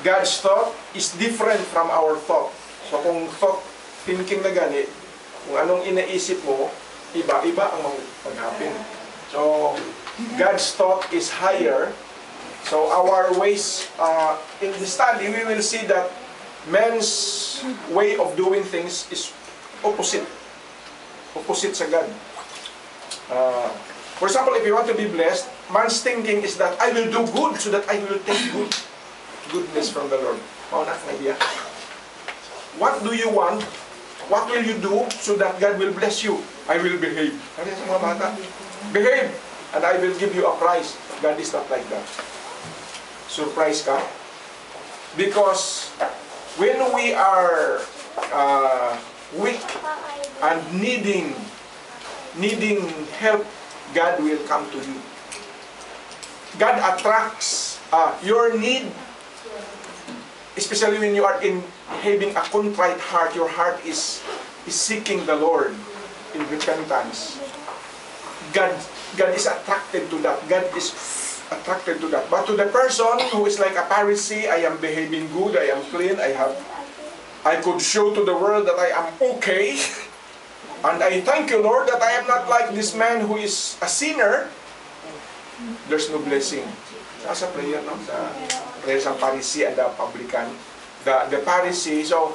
God's thought is different from our thought. So kung thought, thinking na gani, kung anong inaisip mo, iba-iba ang mag-happen. So, God's thought is higher. So our ways, in the study, we will see that man's way of doing things is opposite. Opposite sa God. For example, if you want to be blessed, man's thinking is that I will do good so that I will take goodness from the Lord. Mauna, idea. What do you want? What will you do so that God will bless you? I will behave. Ano yan sa mga bata? Behave, and I will give you a prize. God is not like that. Surprise ka? Because when we are weak and needing help, God will come to you. God attracts your need, especially when you are having a contrite heart. Your heart is seeking the Lord in repentance. God is attracted to that. God is attracted to that. But to the person who is like a Pharisee, I am behaving good, I am clean, I could show to the world that I am okay. And I thank you, Lord, that I am not like this man who is a sinner. There's no blessing. Sa prayer, no? Sa prayer sa Pharisee and the publican. The Pharisee, so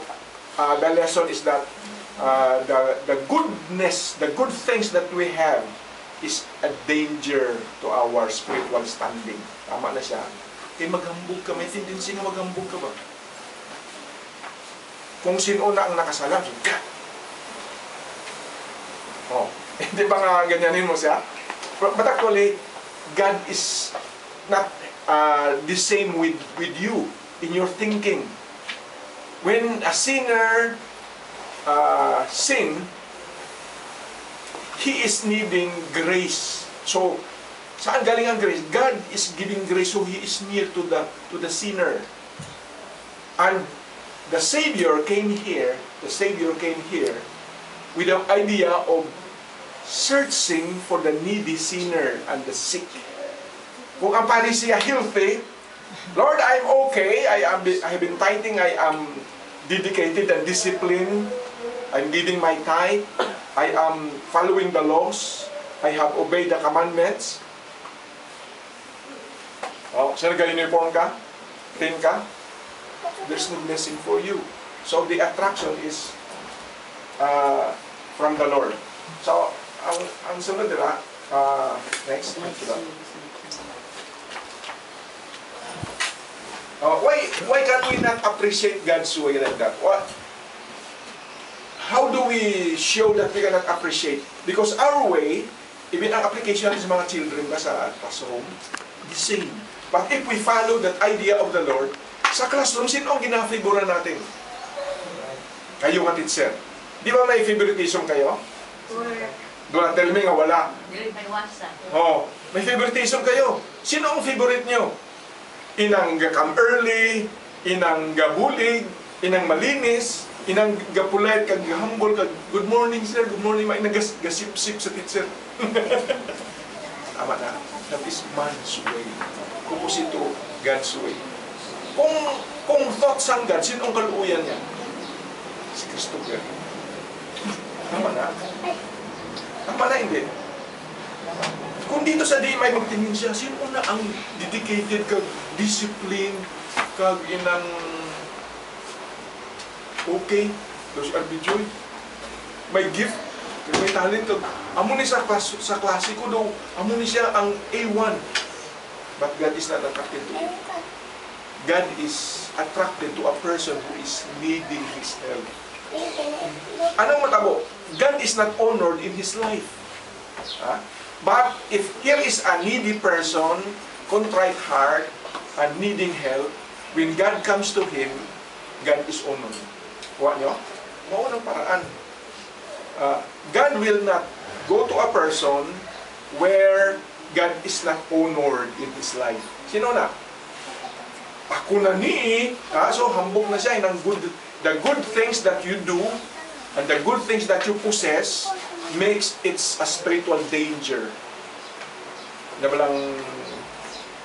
the lesson is that the goodness, the good things that we have is a danger to our spiritual standing. Tama na siya. Maghambog ka. May tendency na maghambog ka ba? Kung sino na ang nakasalam, God. Hindi ba nga ganyanin mo siya? But actually, God is not the same with you in your thinking. When a sinner sin, he is needing grace. So, saan galing ang grace? God is giving grace, so he is near to the sinner. And the Savior came here with the idea of searching for the needy sinner and the sick. Kung ang Pharisee healthy, Lord, I'm okay, I have been tithing, I am dedicated and disciplined, I'm giving my tithe, I am following the laws, I have obeyed the commandments. Sir, uniform ka? Clean ka? There's no blessing for you. So the attraction is from the Lord. So, ang sunod nila, next. Why can't we not appreciate God's way like that? How do we show that we cannot appreciate? Because our way, even ang application sa mga children ba sa classroom, the same. But if we follow that idea of the Lord, sa classroom, sino ang ginafigura natin? Kayo nga teacher. Di ba may favoritism kayo? Don't tell me nga wala. May favoritism kayo. Sino ang favorite nyo? Inang come early, inang gabulig, inang malinis, inang gapulit, kag humble, kag good morning sir, good morning, inang gasip-sip sa teacher. Tama na. That is man's way. Opposite to God's way. Kung thoughts ang God, sino ang kaluuyan niya? Si Kristo yan. Tama na? Tama na hindi? Kung dito sa di may magtingin siya, sino na ang dedicated kag discipline, kag inang okay, doon si RB Joy, may gift, may talent, amo ni sa klase ko daw, amo ni siya ang A1. But God is not attracted to it. God is attracted to a person who is needing His help. Anong matabo? God is not honored in his life. But if here is a needy person, contrite heart, and needing help, when God comes to him, God is honored. Kuha nyo? Maunang paraan. God will not go to a person where God is not honored in his life. Sino na? Ako na ni, so hambog na siya ng the good things that you do and the good things that you possess makes it a spiritual danger. Na balang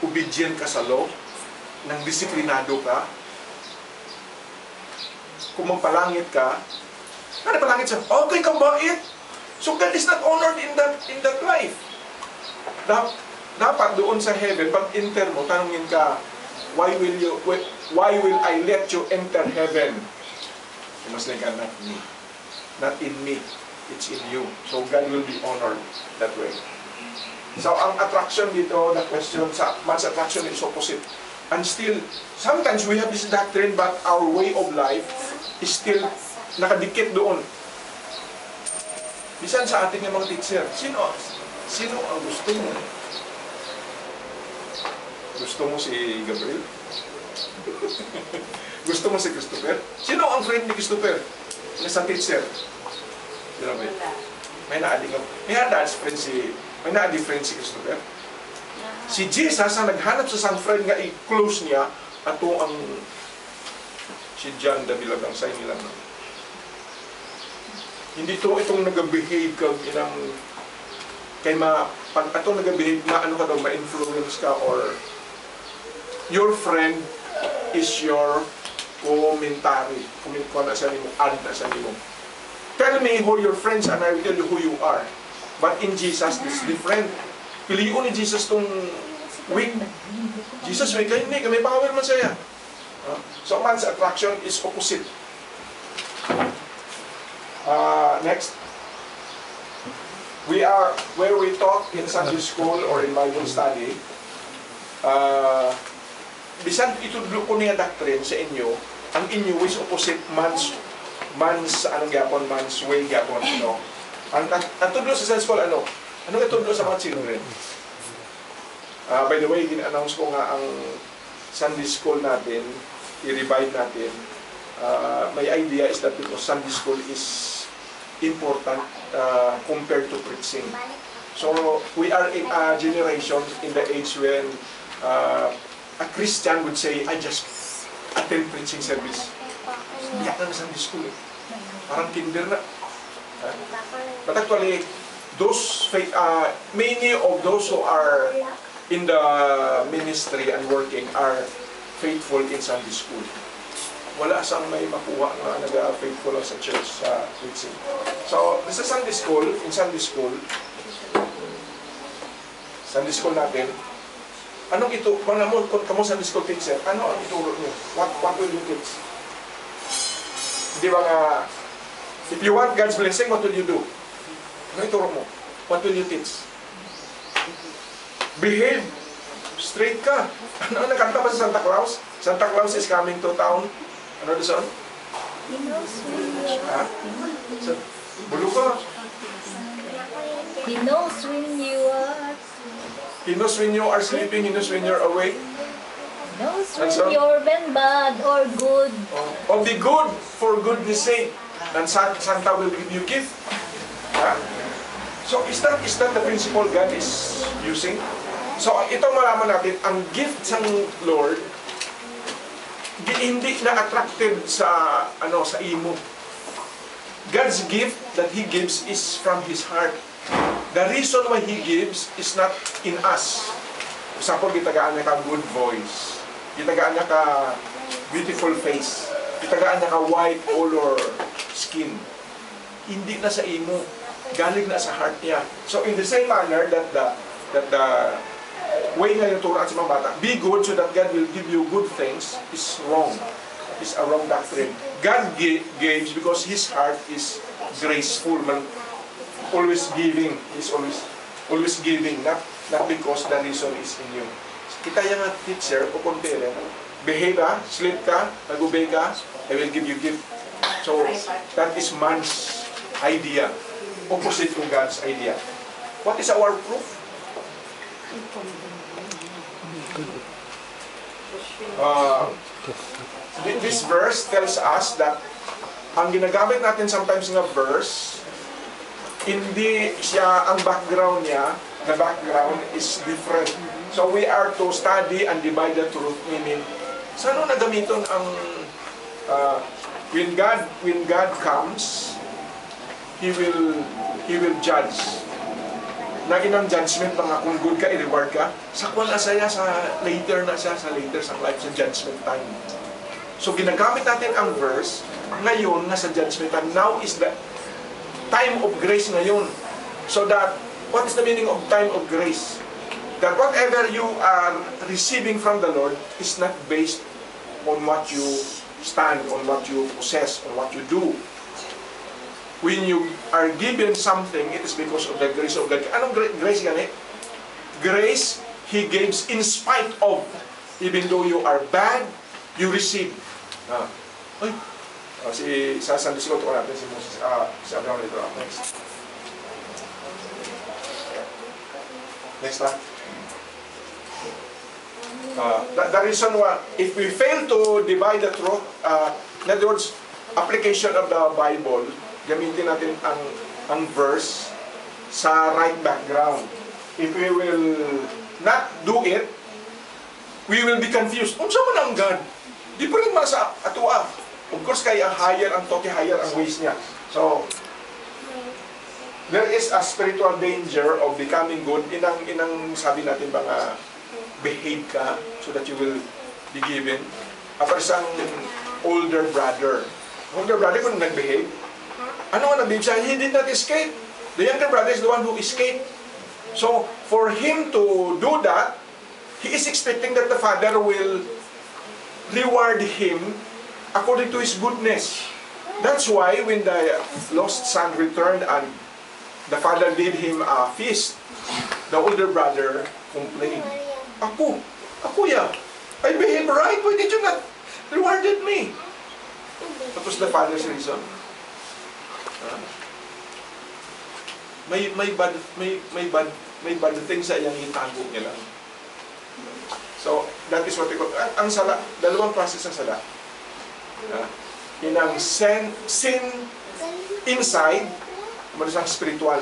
obedient ka sa law, nang disiplinado ka, kung magpalangit ka, palangit siya, okay kang bait. So God is not honored in that life. Dapat doon sa heaven, pag enter mo, tanungin ka, why will I let you enter heaven? You must think, not me. Not in me. It's in you. So God will be honored that way. So ang attraction dito, the question sa man's attraction is opposite. And still, sometimes we have this doctrine, but our way of life is still nakadikit doon. Bisan sa ating mga teacher, sino ang gusto mo? Gusto mo si Gabriel? Gusto mo si Christopher? Sino ang friend ni Christopher? Sa teacher? Sino ba? May naadi friend si Christopher. Si Jesus ang naghanap sa isang friend nga i-close niya, ato ang si John Dabilagang sa inilang. Hindi to itong nag-behave ka inang kay pag atong nag-behave na ano ka daw, ma-influence ka, or your friend is your commentary. Comment na sa nimo, add na sa nimo. Tell me who your friends and I will tell you who you are. But in Jesus, it's different. Piliun ni Jesus tong weak. Jesus weak, hindi, may power man siya. So man's attraction is opposite. Next. Where we talk in Sunday school or in Bible study, bisan itudlo ko niya doctrine sa inyo, ang inyo is opposite man's way gyapon, no? Ang tudlo sa Sunday school, ano itudlo sa mga children? By the way, gin-announce ko nga ang Sunday school natin, i-revive natin. My idea is that because Sunday school is important compared to preaching. So, we are in a generation in the age when a Christian would say, I just attend preaching service. Biyak na Sunday school. Parang kinder na. But actually, many of those who are in the ministry and working are faithful in Sunday school. Wala sang may makuha na nag-faithful sa church sa preaching. So, sa Sunday school, Sunday school natin, anong ito, kung kamo Sunday school teacher, ano ang ituro niyo? What will you teach? Di ba nga, if you want God's blessing, what will you do? Ano ituro mo? What will you teach? Behave. Straight ka. Ano nakanta ba sa Santa Claus? Santa Claus is coming to town. Ano doon? He knows when you are. Bulo ka. He knows when you are. He knows when you are sleeping. He knows when you're awake. He knows when you're been bad or good. Oh, be good for goodness sake. And Santa will give you gift. So is that the principle God is using? So itong malaman natin, ang gift ng Lord hindi na attracted sa imo. God's gift that He gives is from His heart. The reason why He gives is not in us. Example, gitagaan niya ka good voice. Gitagaan niya ka beautiful face. Gitagaan niya ka white color skin. Hindi na sa imo. Galing na sa heart niya. So in the same manner that the way nga yung turuan sa mga bata, be good so that God will give you good things, is wrong. Is a wrong doctrine. God gives because His heart is graceful, always giving. He's always giving, not because the reason is in you. Kita yung teacher o compare, behave ka, sleep ka, nag-obey ka, I will give you gift. So that is man's idea, opposite to God's idea. What is our proof? This verse tells us that ang ginagamit natin sometimes nga verse, hindi siya, ang background niya, the background is different. So we are to study and divide the truth, meaning, saan na gamiton ang when God comes, He will judge. Naginang judgment mga kung good ka, i-reward ka. Sa kwan na saya, sa later sa life, sa judgment time. So ginagamit natin ang verse ngayon nga sa judgment time. Now is the time of grace ngayon. So that, what is the meaning of time of grace? That whatever you are receiving from the Lord is not based on what you stand, on what you possess, on what you do. When you are given something, it is because of the grace of God. Anong grace gani? Grace, He gives in spite of. Even though you are bad, you receive. Sa Sunday School, ito natin si Moses, si Abraham dito. Next. Next na. The reason why, if we fail to divide the truth, in other words, application of the Bible, gamitin natin ang verse sa right background. If we will not do it, we will be confused. Unsa man ang God? Di pa rin man sa atua. Of course, kaya higher ang toke, higher ang ways niya. So, there is a spiritual danger of becoming good. Inang sabi natin mga behave ka so that you will be given. After isang older brother. Older brother kung nag-behave, ano nga nag-behave siya? He did not escape. The younger brother is the one who escaped. So, for him to do that, he is expecting that the father will reward him according to his goodness. That's why when the lost son returned and the father gave him a feast, the older brother complained, Ako ya, I behaved right, why did you not rewarded me? What was the father's reason? May bad things sa iyang itago niya lang. So, that is what we call, ang sala, dalawang process ng sala. Inang sin inside, marisang spiritual.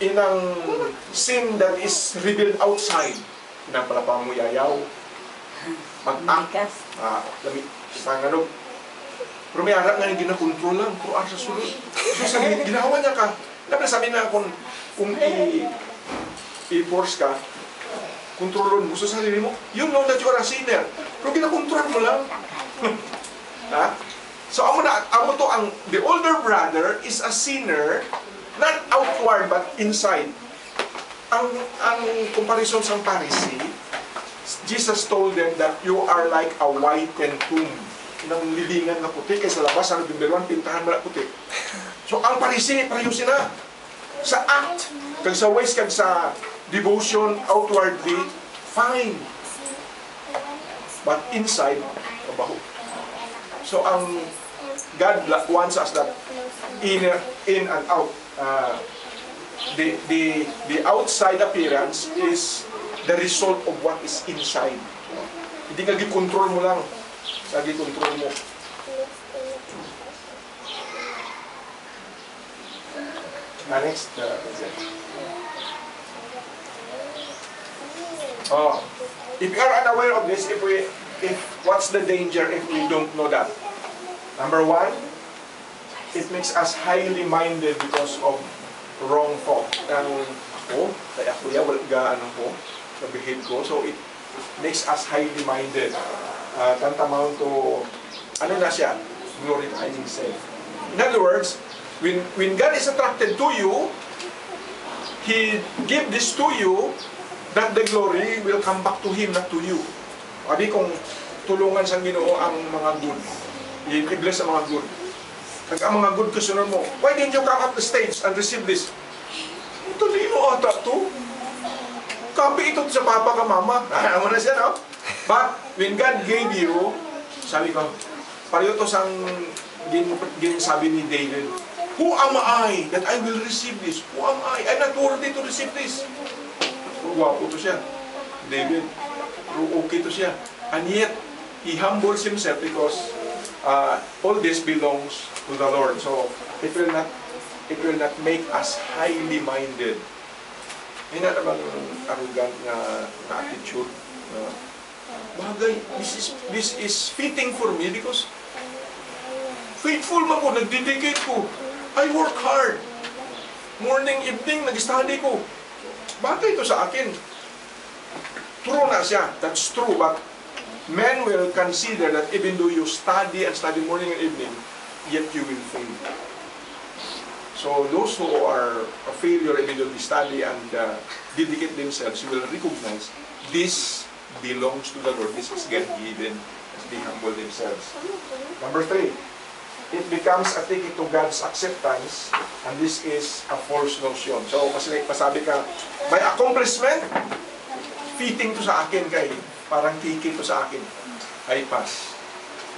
Inang sin that is revealed outside. Inang pala pa mo yayaw. Mag-act. Sanganog. Pero may arak nga yung ginakontrol lang. Pero sa sulod. So, sa ginawa niya ka. Dapat sabi na kung i-force ka, kontrolon mo sa sarili mo, you know that you are a sinner. Pero ginakontrol mo lang. So, the older brother is a sinner, not outward, but inside. Ang comparison sa Pharisee, Jesus told them that you are like a whitened tomb. Nang lilingan na puti, kaysa labas, ano bimberuan, pintahan mo na puti. So, ang Pharisee, parayusin na. Sa act, kag sa ways, kag sa devotion, outwardly, fine. But inside, mabaho. So, ang God wants us that in and out. The outside appearance is the result of what is inside. Hindi ka gi-control mo lang. Lagi control mo. Next. If you are unaware of this, what's the danger if we don't know that? Number one, it makes us highly minded because of wrong thought. Kaya ako ya, wala ko, behave ko. So it makes us highly minded. Tantamount to, glorifying self. In other words, when God is attracted to you, He give this to you, that the glory will come back to Him, not to you. Abi kung tulungan sa Ginoo ang mga good, i-bless ang mga good. Pag ang mga good kasunod mo, why didn't you come up the stage and receive this? Ito di mo ata to. Kapi ito sa papa ka mama. Ano na siya, no? But when God gave you, sabi ko, pareho to sang sabi ni David, who am I that I will receive this? Who am I? I'm not worthy to receive this. Guwapo to siya, David. Okay to siya. And yet, he humbles himself because all this belongs to the Lord. So, it will not make us highly minded. May na naman arrogant na attitude. Bagay, this is fitting for me because faithful man ko, nagdedicate ko. I work hard. Morning, evening, nag-study ko. Bagay ito sa akin. True na siya. That's true. But Men will consider that even though you study and study morning and evening, yet you will fail. So those who are a failure even though they study and dedicate themselves, you will recognize this belongs to the Lord. This is God-given as they humble themselves. Number 3, it becomes a ticket to God's acceptance, and this is a false notion. So, kasi masabi ka, may accomplishment, fitting to sa akin kay, parang ticket to sa akin, ay pass.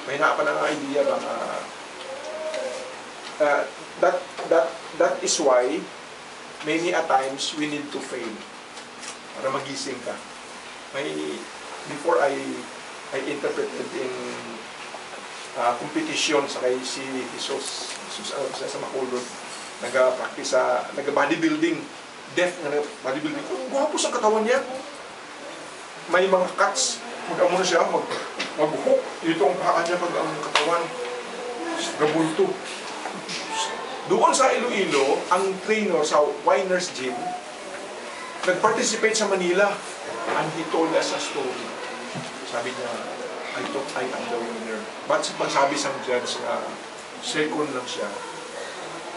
May na pa ng idea ba that is why many a times we need to fail para magising ka. Before I interpreted in competition sa kay si Jesus sa Macolod, nag-practice sa nag-bodybuilding, deaf na bodybuilding. Guwapo sa katawan niya. May mga cuts, mag-amo na siya, mag-hook dito ang paa niya pag ang katawan gabulto. Doon sa Iloilo, ang trainer sa Winer's Gym nag-participate sa Manila, and he told us a story. Sabi niya, I thought I am the winner. But sabi sa judge na second lang siya,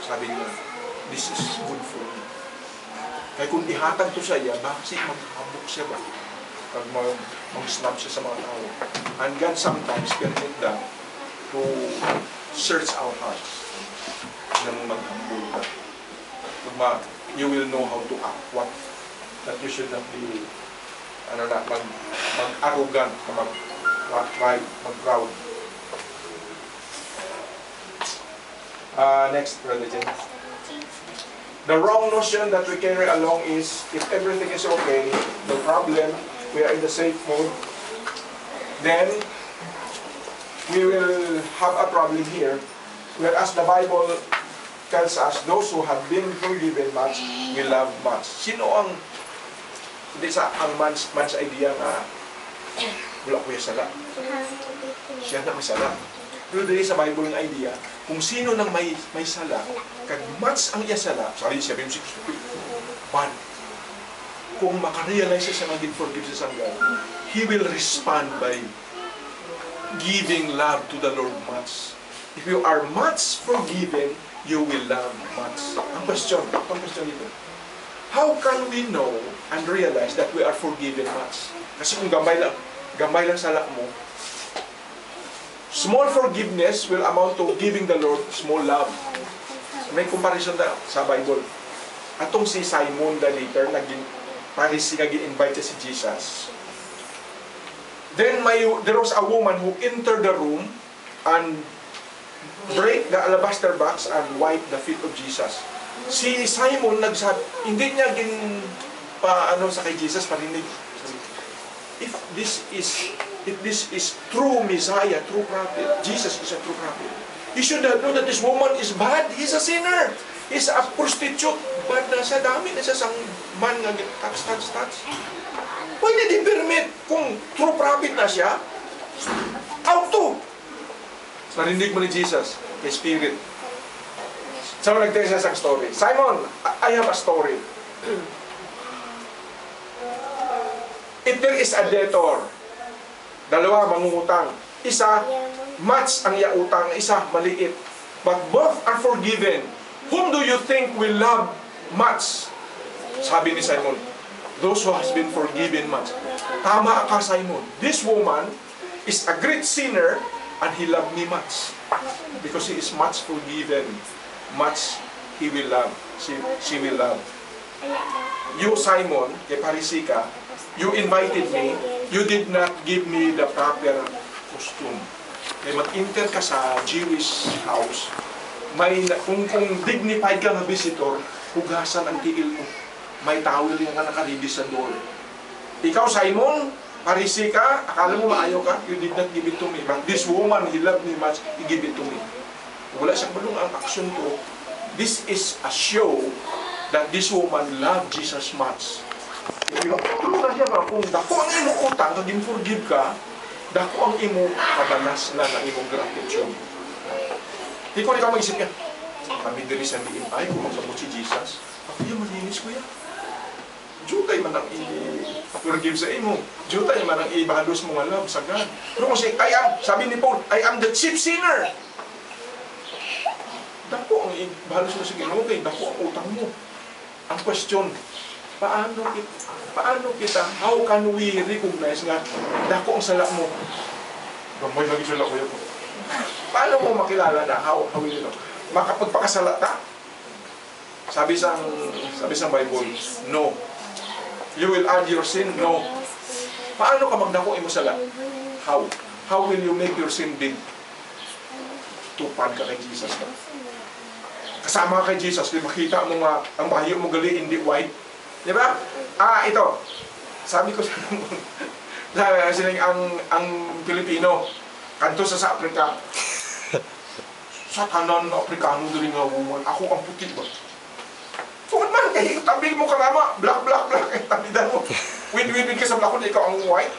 sabi niya, this is good for me. Kaya kung ihatag to sa iya, bakit maghabok siya ba? Pag mag-snap siya sa mga tao. And God sometimes permit that to search our hearts. Nang maghambol ka. You will know how to act. That you should not be mag-arrogant, mag-proud. Next, Brother James. The wrong notion that we carry along is, if everything is okay, no problem, we are in the safe mode, then we will have a problem here. Whereas the Bible tells us, those who have been forgiven much will love much. Sino ang hindi sa ang man's idea nga wala ko yung sala? Siya na may sala. Pero dito sa Bible ng idea, kung sino nang may sala, kag much ang iya sala, sorry, siya yung 6 but kung makarealize siya nga din-forgive siya sa God, he will respond by giving love to the Lord much. If you are much forgiven, you will love much. Ang question dito, how can we know and realize that we are forgiven much? Kasi kung gamay lang sala mo, small forgiveness will amount to giving the Lord small love. May comparison na sa Bible. Atong si Simon the later, nag-invite si Jesus. Then there was a woman who entered the room and break the alabaster box and wipe the feet of Jesus. Si Simon nagsabi, hindi niya sa kay Jesus parinig. If this is true Messiah, true prophet, Jesus is a true prophet, he should have known that this woman is bad. He's a sinner. He's a prostitute. Bad na siya, dami na siya sang man nga touch. Pwede di permit kung true prophet na siya. Auto! Narinig mo ni Jesus, kay Spirit. So, nagtaya siya sa story. Simon, I have a story. If there is a debtor, dalawa mangungutang, isa, much ang iautang, isa, maliit. But both are forgiven. Whom do you think will love much? Sabi ni Simon, those who has been forgiven much. Tama ka, Simon. This woman is a great sinner, and he loved me much. Because he is much forgiven, much he will love. She will love. You, Simon, kay Parisika, you invited me, you did not give me the proper costume. Kaya mag-enter ka sa Jewish house, kung dignified ka na visitor, hugasan ang tiil mo. May towel yung nakaridi sa door. Ikaw, Simon, Parisika, akala mo maayaw ka, you did not give it to me. But this woman, he loved me much, he gave it to me. Wala siyang balong ang action to. This is a show that this woman loved Jesus much. Ito siya ba, kung dako ang imong utang, kag forgive ka, dako ang imong kabanas na ng imong gratitude. Di ko rin ka mag-isip ka, kami diri sa diin, ay, kung magsabot si Jesus, ako yung malinis ko yan. jutay man ang i-forgive sa imo. Jutay man ang ibahalos mo nga love sa God. Pero kung sabi ni Paul, I am the chief sinner. Dako ang ibahalos mo sa Ginoo kay dako ang utang mo. Ang question, paano kita, how can we recognize nga dako ang sala mo? Gamay lagi sila ko yun. Paano mo makilala na how will you know? Makapagpakasala ka? Sabi sa Bible, no. You will add your sin? No. Paano ka magdako imo sala? How? How will you make your sin big? Tupad ka kay Jesus ka. Kasama ka kay Jesus, kaya makita mo nga ang bahayo mo gali hindi white. Di ba? Ito. Sabi ko sa ang Pilipino, kanto sa Africa. Sa tanan na Afrikano diri nga woman, ako ang puti ba? Tungod man, kaya tabi mo ka mama, black, tabidan mo. Win ka sa black, ikaw ang white.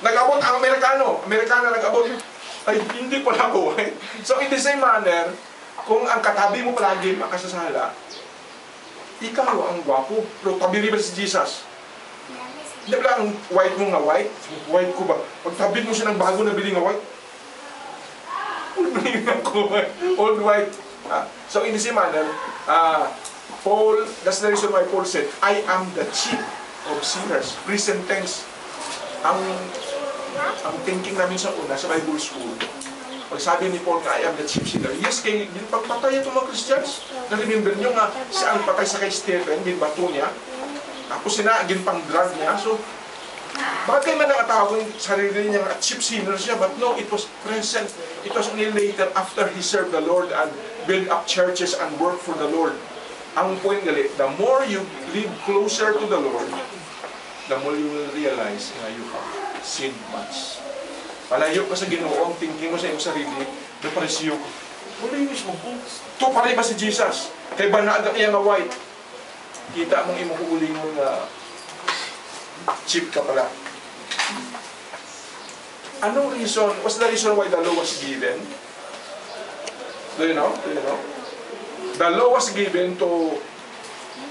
Nag-abot ang Amerikana nag-abot. Ay, hindi pala ako. So, in the same manner, kung ang katabi mo palagi makasasala, ikaw ang gwapo. Pero tabi rin ba si Jesus? Hindi ba ang white mo nga white? White ko ba? Pag tabi mo siya ng bago na bili nga white, old white. So, in the same manner, Paul, that's the reason why Paul said, I am the chief of sinners. Present tense. Ang thinking namin sa una, sa Bible school, pag sabi ni Paul nga, I am the chief sinner. Yes, kay pagpatay itong mga Christians. Na-remember nyo nga, siya ang patay sa kay Stephen, ginbato niya. Tapos ginpang drug niya. So, bakit kayo man nakatawag yung sarili niya nga chief sinner siya? But no, it was present. It was only later after he served the Lord and built up churches and worked for the Lord. Ang point gali, the more you live closer to the Lord, the more you will realize na you have sinned much. Palayo ka sa Ginoo, ang thinking mo sa iyong sarili, depresyo. Wala yung mismo. Ito pa rin ba si Jesus? Kay banaan ka niya nga white. Kita mong imong uulingon na cheap ka pala. Anong reason? What's the reason why the law was given? Do you know? The law was given to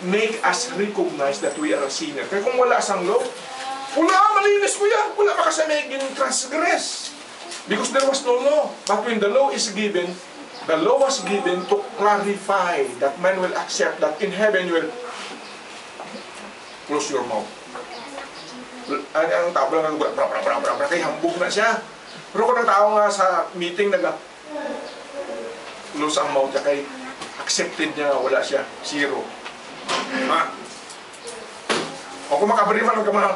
make us recognize that we are a sinner. Kaya kung wala sang law, wala, malinis mo yan. Wala pa kasi may transgress. Because there was no law. But when the law is given, the law was given to clarify that man will accept that in heaven you will close your mouth. Ang tao lang kay hambog na siya. Pero kung ang tao nga sa meeting close ang mouth niya kay accepted niya, wala siya, zero. O kung makabariman ka mga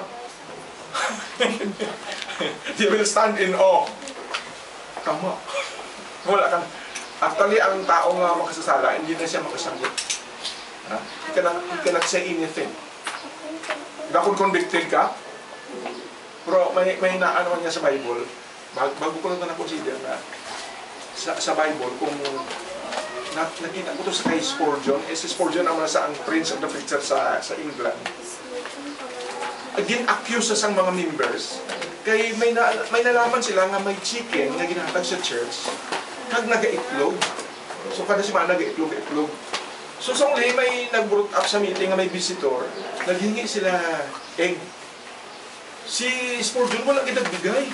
you will stand in awe. Tama. Wala kang actually ang tao nga makasasala, hindi na siya makasagot. He cannot say anything. Kung convicted ka, pero may naano niya sa Bible, bago ko lang na-consider na sa Bible, kung nakita ko ito sa kay Spurgeon, si Spurgeon ang Prince of the Preacher sa England. Gin-accuse sa mga members, kay may nalaman sila nga may chicken nga ginatag sa church, kag naga-itlog. So kada semana naga-itlog. So sa uli, may nag-brought up sa meeting nga may visitor, naghingi sila egg. Si Spurgeon wala ginagbigay.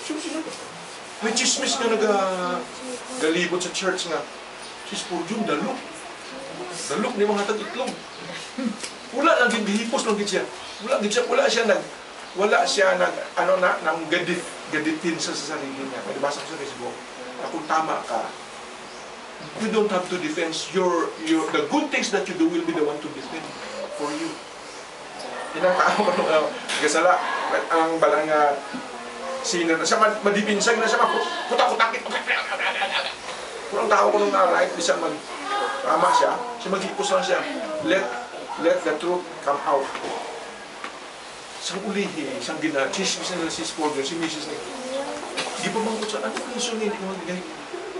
So may chismis nga nagalibot sa church nga, si Spurgeon dalok ni mga tag-itlog. Wala lang gihipos lang siya. Wala siya nang gaditin sa sarili niya. May basa ko sa Facebook, na kung tama ka, you don't have to defend the good things that you do will be the one to defend for you. Inang tao gasala ang balang sinner na siya, madipinsag na siya, kutak-kutakit. Kung ang tao ko nung right, di siya tama siya maghipos lang siya. Let the truth come out. Sang ulihi, sang chismis na si Spurgeon, si Mrs. Nick. Di pa mangkot sa, ano reason hindi ko magbigay?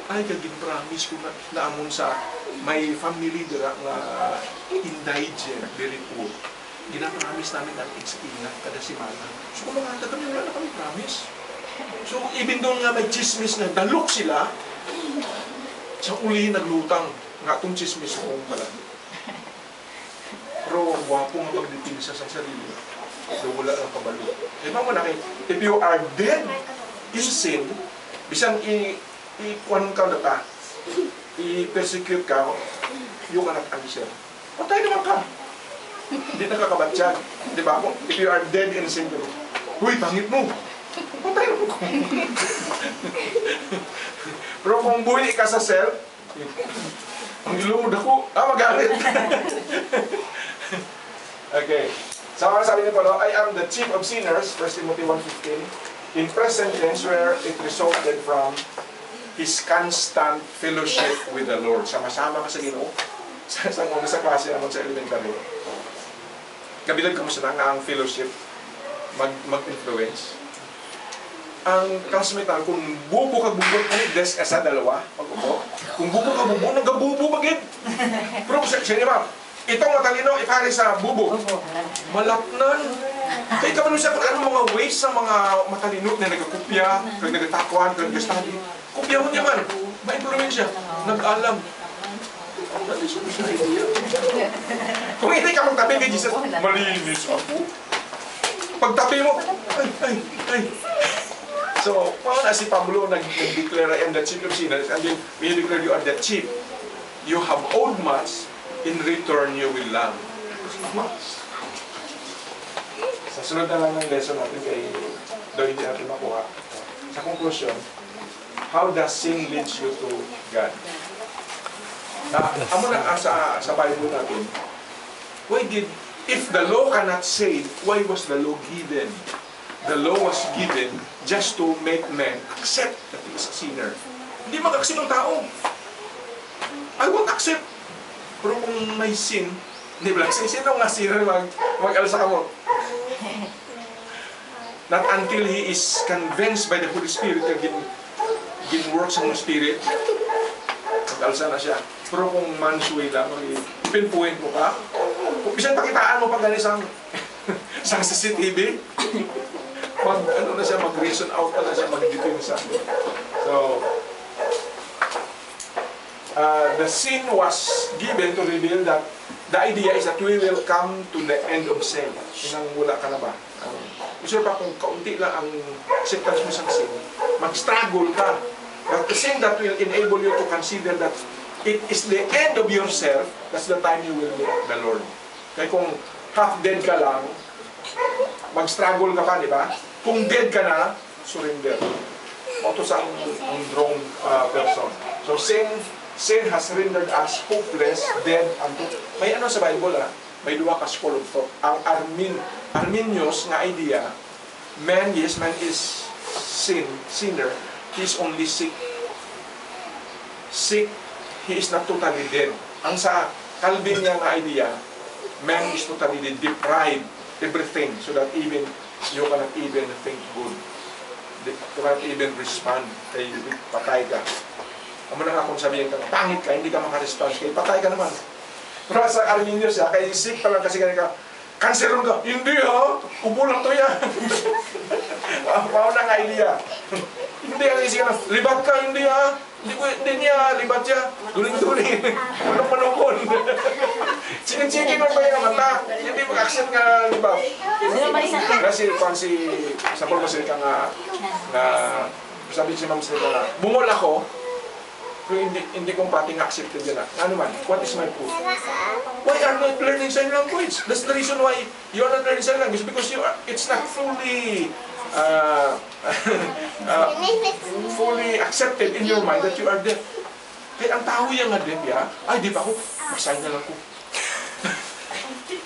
Ay, gagin-promise ko na amon sa may family dira nga indigent, very poor. Gina-promise namin ang ekstina kada semana. So kung mga kami, wala na kami promise. So even doon nga may chismis na dalok sila, sa ulihin naglutang nga itong chismis ko pala. Pero Pero wapo nga magdipinsa sa sarili. So wala lang kabalo. Diba mo na kay, if you are dead in sin, bisang i-kuan ka na ta, i-persecute ka, you cannot answer. Patay naman ka. Hindi nakakabatsyag. Diba? If you are dead in sin, huy, pangit mo. Patay naman ko. Pero kung buhay ka sa cell, ang ilumod ako, magalit. Okay. So, sabi ni Paulo, I am the chief of sinners, 1 Timothy 1:15, in present tense where it resulted from his constant fellowship with the Lord. Sama-sama ka sa Ginoo. Sa klase naman sa elementary. Kabilang ka mo siya nga ang fellowship mag-influence. Ang classmate kung bubo ka bubo, des sa dalawa, pag-upo. Kung bubo ka bubo, nagabubo magid. Pero siya niya ba, itong matalino, ipari sa bubo. Malapnan. Kaya ka man siya kung ano mga ways sa mga matalino na nagkakopya, kag nagtakuan, kag nag-study. Kopya mo niya man. Ma-influence siya. Nag-alam. Kung hindi ka magtabi kay Jesus, malinis ako. Pagtabi mo, ay. So, paano si Pablo nag-declare I am the chief of sinners, and then when you declare you are the chief, you have owed much, in return you will love much. Sa sunod na lang ng lesson natin kay daw hindi natin makuha. Sa conclusion, how does sin lead you to God? Amo na sa Bible natin, if the law cannot save, why was the law given? The law was given just to make men accept that he is a sinner. Hindi mag-accept ng tao. I won't accept. Pero kung may sin, hindi ba? Sino nga sinner mag-alsa ka mo? Not until he is convinced by the Holy Spirit na gin-works ng Spirit, mag-alsa na siya. Pero kung man's way lang, pinpoint mo ka, kung bisan pakitaan mo pag gani sang CCTV, mag-reason out na siya, mag-detensa. So, the sin was given to reveal that the idea is that we will come to the end of sin. Inang wala ka na ba? Kasi pa kung kaunti lang ang acceptance mo sa sin, mag-struggle ka. But the sin that will enable you to consider that it is the end of yourself, that's the time you will meet the Lord. Kaya kung half dead ka lang, mag-struggle ka pa, di ba? Kung dead ka na, surrender. Ito sa ang wrong person. So sin has rendered us hopeless, dead, may ano sa Bible may duwa ka school of thought. Ang Arminius nga idea, man is sinner, he is only sick. Sick, he is not totally dead. Ang sa Calvin nga idea, man is totally deprived everything so that even you cannot even think good. You cannot even respond kay patay ka. Amo na nga kung sabihin ka, pangit ka, hindi ka makarespond kay patay ka naman. Pero sa Arminius kay sick pa lang kasi ka, canceron ka, hindi upo lang to yan. Mauna nga idea. Hindi ang isip ka na, libat ka, hindi hindi niya, libat siya, duling-duling, manong-manong. Chikin-chikin mo ba yung mata? Hindi mag-accept nga libat. Kasi sa purpose ka nga, sabi si Ma'am Stella, bungol ako, pero hindi kong pating accepted yun ano man, what is my proof? Why are you not learning sign language? That's the reason why you are not learning sign language, because it's not fully fully accepted in your mind that you are deaf. Kaya ang tao yan nga deaf, ay di ba ako? Masign na lang ko.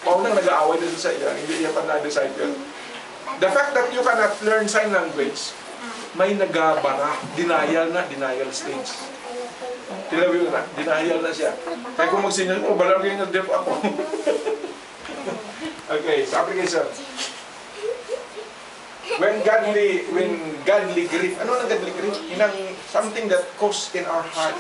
Paano nang nag-aaway din sa iya, hindi iya pa na-decide yun. The fact that you cannot learn sign language, may nagabara, denial stage. Tilawi na, denial na siya. Kaya kung mag-signal ko, balagay na deaf ako. Okay, so application. When godly grief, ano ang godly grief? Something that causes in our heart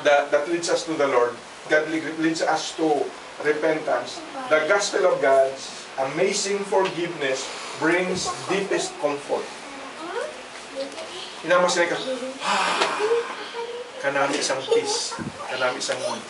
that leads us to the Lord. Godly grief leads us to repentance. The gospel of God's amazing forgiveness brings deepest comfort. Inamos na ka, kanami isang peace. Kanami isang peace.